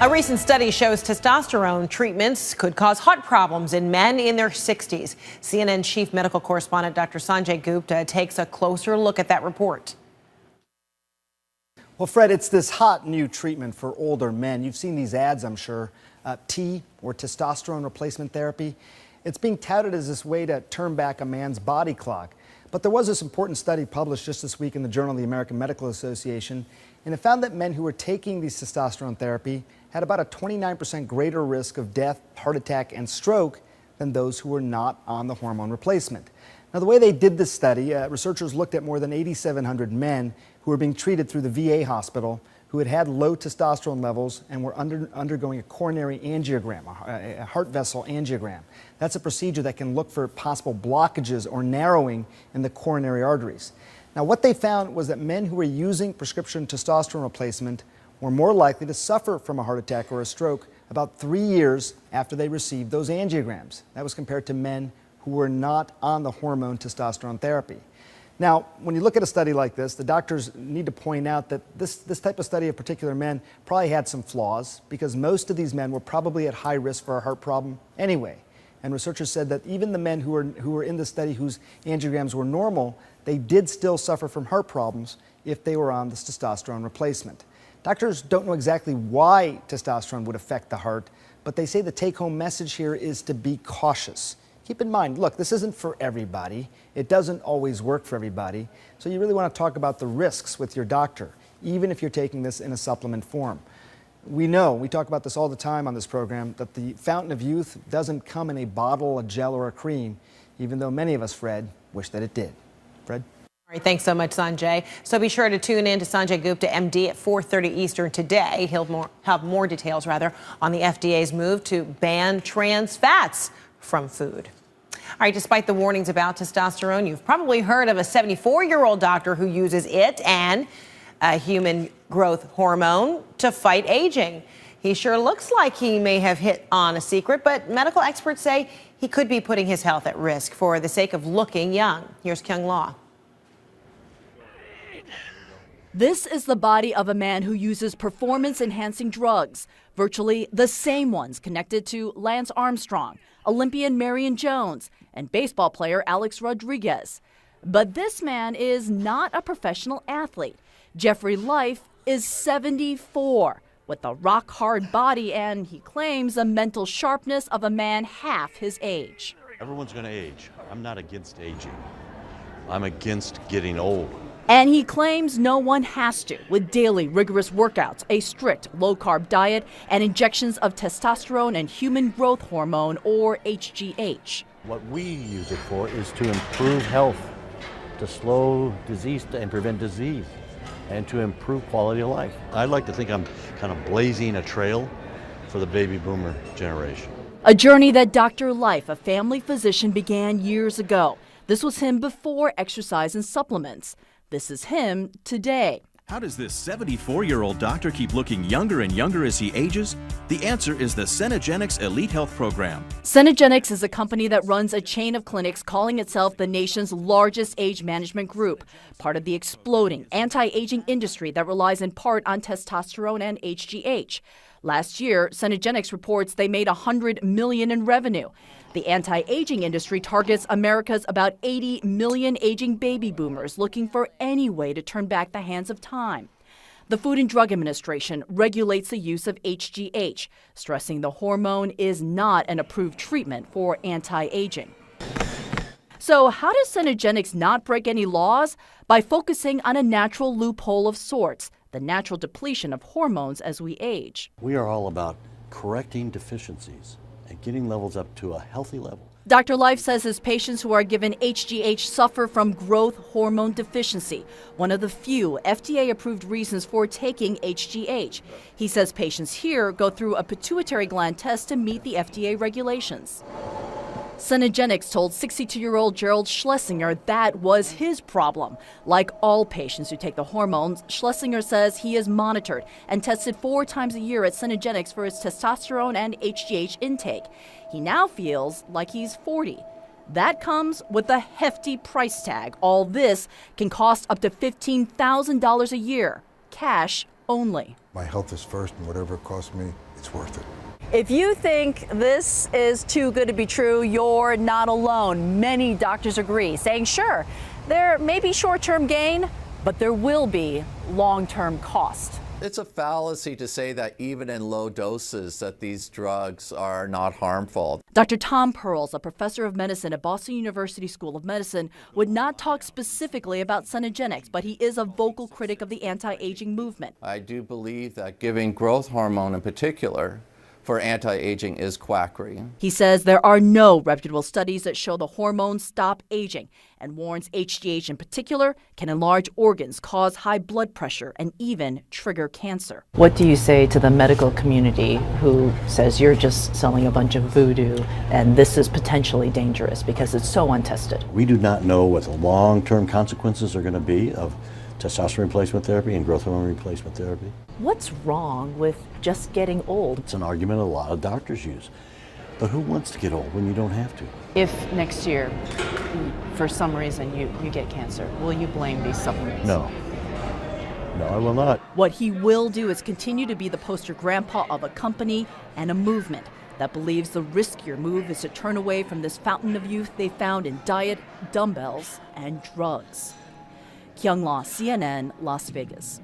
A recent study shows testosterone treatments could cause heart problems in men in their 60s. CNN chief medical correspondent Dr. Sanjay Gupta takes a closer look at that report. Well, Fred, it's this hot new treatment for older men. You've seen these ads, I'm sure. T, or testosterone replacement therapy. It's being touted as this way to turn back a man's body clock. But there was this important study published just this week in the Journal of the American Medical Association, and it found that men who were taking these testosterone therapy had about a 29% greater risk of death, heart attack, and stroke than those who were not on the hormone replacement. Now, the way they did this study, researchers looked at more than 8,700 men who were being treated through the VA hospital who had low testosterone levels and were undergoing a coronary angiogram, a heart vessel angiogram. That's a procedure that can look for possible blockages or narrowing in the coronary arteries. Now, what they found was that men who were using prescription testosterone replacement were more likely to suffer from a heart attack or a stroke about 3 years after they received those angiograms. That was compared to men who were not on the hormone testosterone therapy. Now, when you look at a study like this, the doctors need to point out that this type of study of particular men probably had some flaws because most of these men were probably at high risk for a heart problem anyway. And researchers said that even the men who were in the study whose angiograms were normal, they did still suffer from heart problems if they were on this testosterone replacement. Doctors don't know exactly why testosterone would affect the heart, but they say the take-home message here is to be cautious. Keep in mind, look, this isn't for everybody. It doesn't always work for everybody. So you really want to talk about the risks with your doctor, even if you're taking this in a supplement form. We talk about this all the time on this program, that the fountain of youth doesn't come in a bottle, a gel, or a cream, even though many of us, Fred, wish that it did. Fred? All right, thanks so much, Sanjay. So be sure to tune in to Sanjay Gupta, MD, at 4:30 Eastern today. He'll have more details, on the FDA's move to ban trans fats from food. All right, despite the warnings about testosterone, you've probably heard of a 74-year-old doctor who uses it and a human growth hormone to fight aging. He sure looks like he may have hit on a secret, but medical experts say he could be putting his health at risk for the sake of looking young. Here's Kyung Law. This is the body of a man who uses performance-enhancing drugs, virtually the same ones connected to Lance Armstrong, Olympian Marion Jones, and baseball player Alex Rodriguez. But this man is not a professional athlete. Jeffrey Life is 74, with a rock-hard body, and he claims a mental sharpness of a man half his age. Everyone's going to age. I'm not against aging. I'm against getting old. And he claims no one has to, with daily rigorous workouts, a strict low-carb diet, and injections of testosterone and human growth hormone, or HGH. What we use it for is to improve health, to slow disease and prevent disease, and to improve quality of life. I like to think I'm kind of blazing a trail for the baby boomer generation. A journey that Dr. Life, a family physician, began years ago. This was him before exercise and supplements. This is him today. How does this 74-year-old doctor keep looking younger and younger as he ages? The answer is the Cenegenics Elite Health Program. Cenegenics is a company that runs a chain of clinics calling itself the nation's largest age management group, part of the exploding anti-aging industry that relies in part on testosterone and HGH. Last year, Cenegenics reports they made $100 million in revenue. The anti-aging industry targets America's about 80 million aging baby boomers looking for any way to turn back the hands of time. The Food and Drug Administration regulates the use of HGH, stressing the hormone is not an approved treatment for anti-aging. So how does Cenegenics not break any laws? By focusing on a natural loophole of sorts, the natural depletion of hormones as we age. We are all about correcting deficiencies and getting levels up to a healthy level. Dr. Life says his patients who are given HGH suffer from growth hormone deficiency, one of the few FDA-approved reasons for taking HGH. He says patients here go through a pituitary gland test to meet the FDA regulations. Cenegenics told 62-year-old Gerald Schlesinger that was his problem. Like all patients who take the hormones, Schlesinger says he is monitored and tested 4 times a year at Cenegenics for his testosterone and HGH intake. He now feels like he's 40. That comes with a hefty price tag. All this can cost up to $15,000 a year, cash only. My health is first, and whatever it costs me it's worth it. If you think this is too good to be true, you're not alone. Many doctors agree, saying, sure, there may be short-term gain, but there will be long-term cost. It's a fallacy to say that even in low doses that these drugs are not harmful. Dr. Tom Pearls, a professor of medicine at Boston University School of Medicine, would not talk specifically about Cenegenics, but he is a vocal critic of the anti-aging movement. I do believe that giving growth hormone in particular for anti-aging is quackery. He says there are no reputable studies that show the hormones stop aging, and warns HGH in particular can enlarge organs, cause high blood pressure, and even trigger cancer. What do you say to the medical community who says you're just selling a bunch of voodoo and this is potentially dangerous because it's so untested? We do not know what the long-term consequences are going to be of testosterone replacement therapy and growth hormone replacement therapy. What's wrong with just getting old? It's an argument a lot of doctors use. But who wants to get old when you don't have to? If next year, for some reason, you get cancer, will you blame these supplements? No. No, I will not. What he will do is continue to be the poster grandpa of a company and a movement that believes the riskier move is to turn away from this fountain of youth they found in diet, dumbbells, and drugs. Kyung La, CNN, Las Vegas.